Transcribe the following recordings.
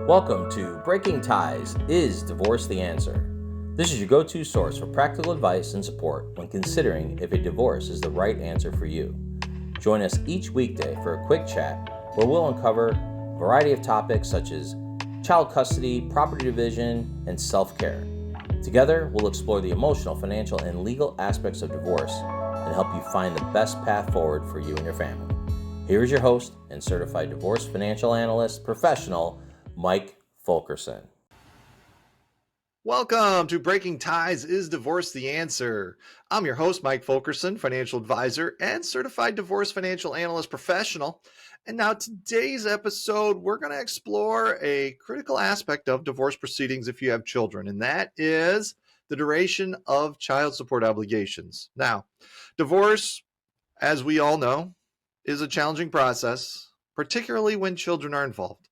Welcome to Breaking Ties, Is Divorce the Answer? This is your go-to source for practical advice and support when considering if a divorce is the right answer for you. Join us each weekday for a quick chat where we'll uncover a variety of topics such as child custody, property division, and self-care. Together, we'll explore the emotional, financial, and legal aspects of divorce and help you find the best path forward for you and your family. Here is your host and Certified Divorce Financial Analyst Professional, Mike Fulkerson. Welcome to Breaking Ties, Is Divorce the Answer? I'm your host, Mike Fulkerson, financial advisor and Certified Divorce Financial Analyst Professional. And now today's episode, we're going to explore a critical aspect of divorce proceedings if you have children, and that is the duration of child support obligations. Now, divorce, as we all know, is a challenging process, particularly when children are involved.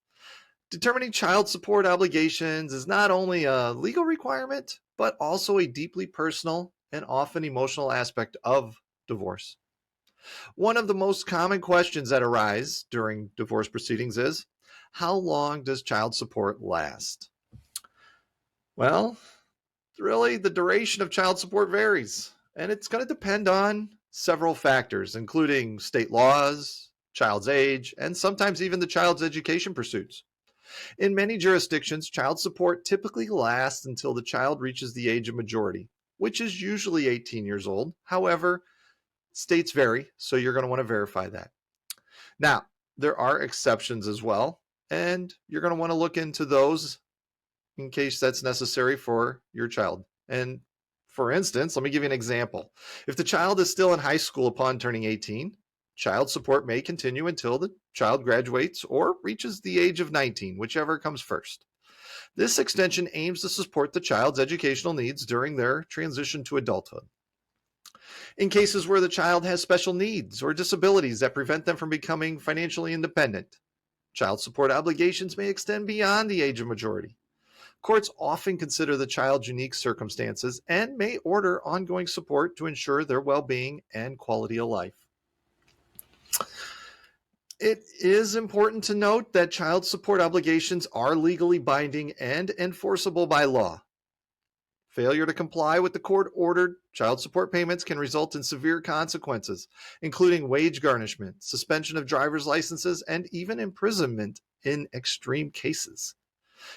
Determining child support obligations is not only a legal requirement, but also a deeply personal and often emotional aspect of divorce. One of the most common questions that arise during divorce proceedings is, how long does child support last? Well, really, the duration of child support varies, and it's going to depend on several factors, including state laws, child's age, and sometimes even the child's education pursuits. In many jurisdictions, child support typically lasts until the child reaches the age of majority, which is usually 18 years old. However, states vary, so you're going to want to verify that. Now, there are exceptions as well, and you're going to want to look into those in case that's necessary for your child. And for instance, let me give you an example. If the child is still in high school upon turning 18, child support may continue until the child graduates or reaches the age of 19, whichever comes first. This extension aims to support the child's educational needs during their transition to adulthood. In cases where the child has special needs or disabilities that prevent them from becoming financially independent, child support obligations may extend beyond the age of majority. Courts often consider the child's unique circumstances and may order ongoing support to ensure their well-being and quality of life. It is important to note that child support obligations are legally binding and enforceable by law. Failure to comply with the court-ordered child support payments can result in severe consequences, including wage garnishment, suspension of driver's licenses, and even imprisonment in extreme cases.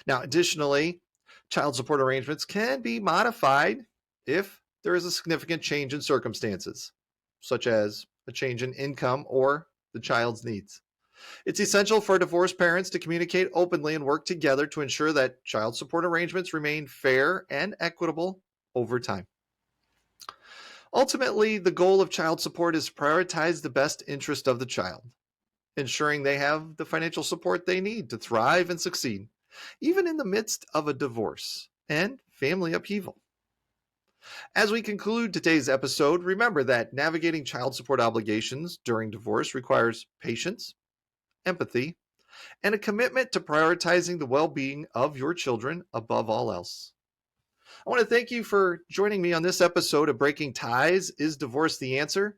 Now, additionally, child support arrangements can be modified if there is a significant change in circumstances, such as a change in income or the child's needs. It's essential for divorced parents to communicate openly and work together to ensure that child support arrangements remain fair and equitable over time. Ultimately, the goal of child support is to prioritize the best interest of the child, ensuring they have the financial support they need to thrive and succeed, even in the midst of a divorce and family upheaval. As we conclude today's episode, remember that navigating child support obligations during divorce requires patience, empathy, and a commitment to prioritizing the well-being of your children above all else. I want to thank you for joining me on this episode of Breaking Ties, Is Divorce the Answer?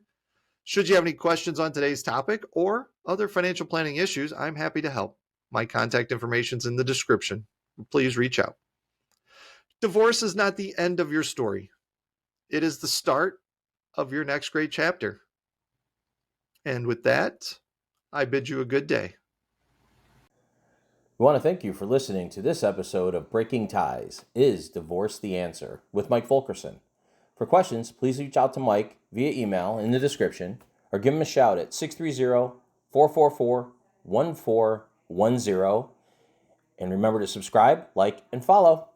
Should you have any questions on today's topic or other financial planning issues, I'm happy to help. My contact information is in the description. Please reach out. Divorce is not the end of your story. It is the start of your next great chapter. And with that, I bid you a good day. We want to thank you for listening to this episode of Breaking Ties, Is Divorce the Answer? With Mike Fulkerson. For questions, please reach out to Mike via email in the description or give him a shout at 630-444-1410. And remember to subscribe, like, and follow.